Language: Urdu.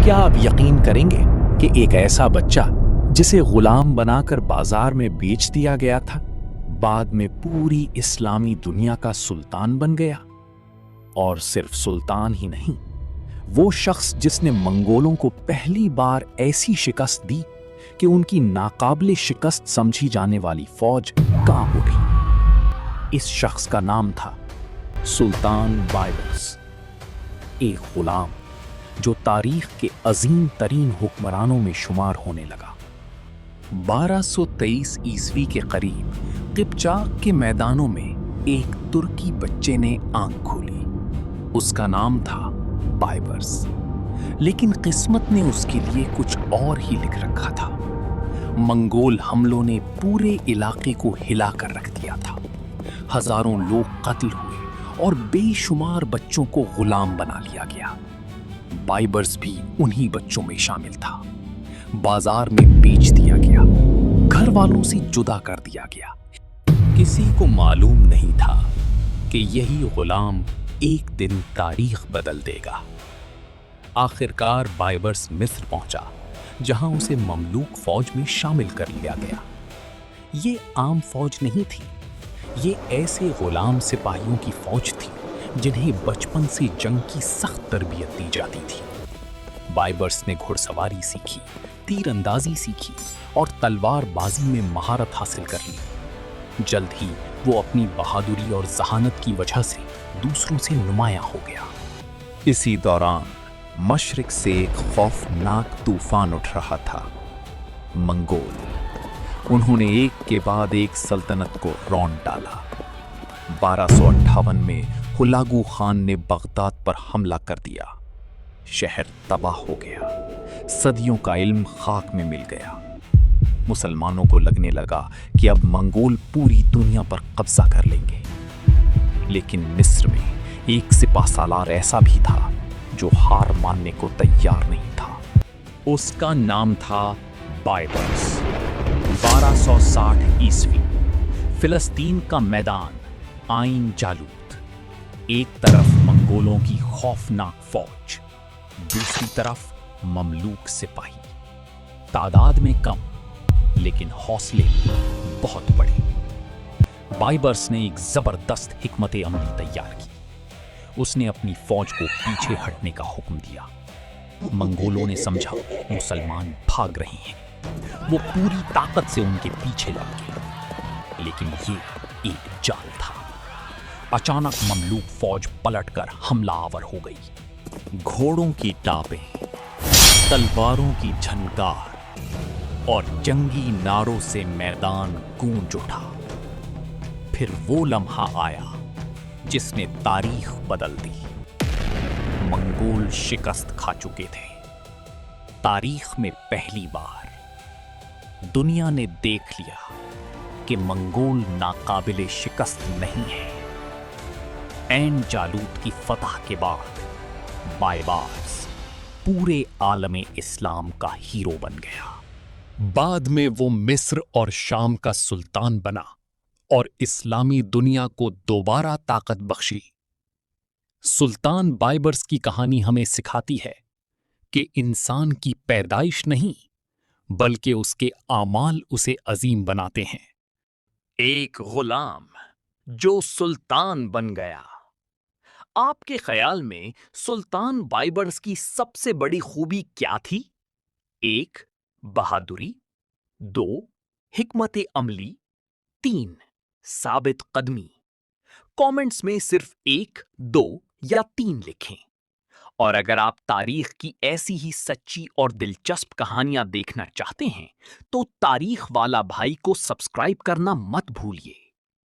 کیا آپ یقین کریں گے کہ ایک ایسا بچہ جسے غلام بنا کر بازار میں بیچ دیا گیا تھا بعد میں پوری اسلامی دنیا کا سلطان بن گیا؟ اور صرف سلطان ہی نہیں، وہ شخص جس نے منگولوں کو پہلی بار ایسی شکست دی کہ ان کی ناقابل شکست سمجھی جانے والی فوج کانپ اٹھی۔ اس شخص کا نام تھا سلطان بائبرس، ایک غلام جو تاریخ کے عظیم ترین حکمرانوں میں شمار ہونے لگا۔ 1223 عیسوی کے قریب قبچاق کے میدانوں میں ایک ترکی بچے نے آنکھ کھولی۔ اس کا نام تھا بائبرس، لیکن قسمت نے اس کے لیے کچھ اور ہی لکھ رکھا تھا۔ منگول حملوں نے پورے علاقے کو ہلا کر رکھ دیا تھا، ہزاروں لوگ قتل ہوئے اور بے شمار بچوں کو غلام بنا لیا گیا۔ بائبرس بھی انہی بچوں میں شامل تھا۔ بازار میں بیچ دیا گیا، گھر والوں سے جدا کر دیا گیا۔ کسی کو معلوم نہیں تھا کہ یہی غلام ایک دن تاریخ بدل دے گا۔ آخرکار بائبرس مصر پہنچا، جہاں اسے مملوک فوج میں شامل کر لیا گیا۔ یہ عام فوج نہیں تھی، یہ ایسے غلام سپاہیوں کی فوج تھی جنہیں بچپن سے جنگ کی سخت تربیت دی جاتی تھی۔ بائبرس نے گھڑ سواری سیکھی، تیر اندازی سیکھی اور تلوار بازی میں مہارت حاصل کر لی۔ جلد ہی وہ اپنی بہادری اور ذہانت کی وجہ سے دوسروں سے نمایاں ہو گیا۔ اسی دوران مشرق سے ایک خوفناک طوفان اٹھ رہا تھا، منگول۔ انہوں نے ایک کے بعد ایک سلطنت کو رون ڈالا۔ 1258 میں ہلاگو خان نے بغداد پر حملہ کر دیا۔ شہر تباہ ہو گیا، صدیوں کا علم خاک میں مل گیا۔ مسلمانوں کو لگنے لگا کہ اب منگول پوری دنیا پر قبضہ کر لیں گے، لیکن مصر میں ایک سپہ سالار ایسا بھی تھا جو ہار ماننے کو تیار نہیں تھا۔ اس کا نام تھا بائبرس۔ 1260 عیسوی، فلسطین کا میدان، عین جالوت۔ ایک طرف منگولوں کی خوفناک فوج، دوسری طرف مملوک سپاہی، تعداد میں کم لیکن حوصلے بہت بڑے۔ بائبرس نے ایک زبردست حکمت عملی تیار کی۔ اس نے اپنی فوج کو پیچھے ہٹنے کا حکم دیا۔ منگولوں نے سمجھا مسلمان بھاگ رہے ہیں، وہ پوری طاقت سے ان کے پیچھے لگ گئے، لیکن یہ ایک جال تھا۔ اچانک مملوک فوج پلٹ کر حملہ آور ہو گئی۔ گھوڑوں کی ٹاپیں، تلواروں کی جھنکار اور جنگی نعروں سے میدان گونج اٹھا۔ پھر وہ لمحہ آیا جس نے تاریخ بدل دی۔ منگول شکست کھا چکے تھے۔ تاریخ میں پہلی بار دنیا نے دیکھ لیا کہ منگول ناقابل شکست نہیں ہے۔ عین جالوت کی فتح کے بعد بائبرس پورے عالم اسلام کا ہیرو بن گیا۔ بعد میں وہ مصر اور شام کا سلطان بنا اور اسلامی دنیا کو دوبارہ طاقت بخشی۔ سلطان بائبرس کی کہانی ہمیں سکھاتی ہے کہ انسان کی پیدائش نہیں بلکہ اس کے اعمال اسے عظیم بناتے ہیں۔ ایک غلام جو سلطان بن گیا۔ آپ کے خیال میں سلطان بائبرس کی سب سے بڑی خوبی کیا تھی؟ 1. بہادری، 2. حکمت عملی، 3. ثابت قدمی۔ کامنٹس میں صرف 1، 2 یا 3 لکھیں۔ اور اگر آپ تاریخ کی ایسی ہی سچی اور دلچسپ کہانیاں دیکھنا چاہتے ہیں تو تاریخ والا بھائی کو سبسکرائب کرنا مت بھولیے۔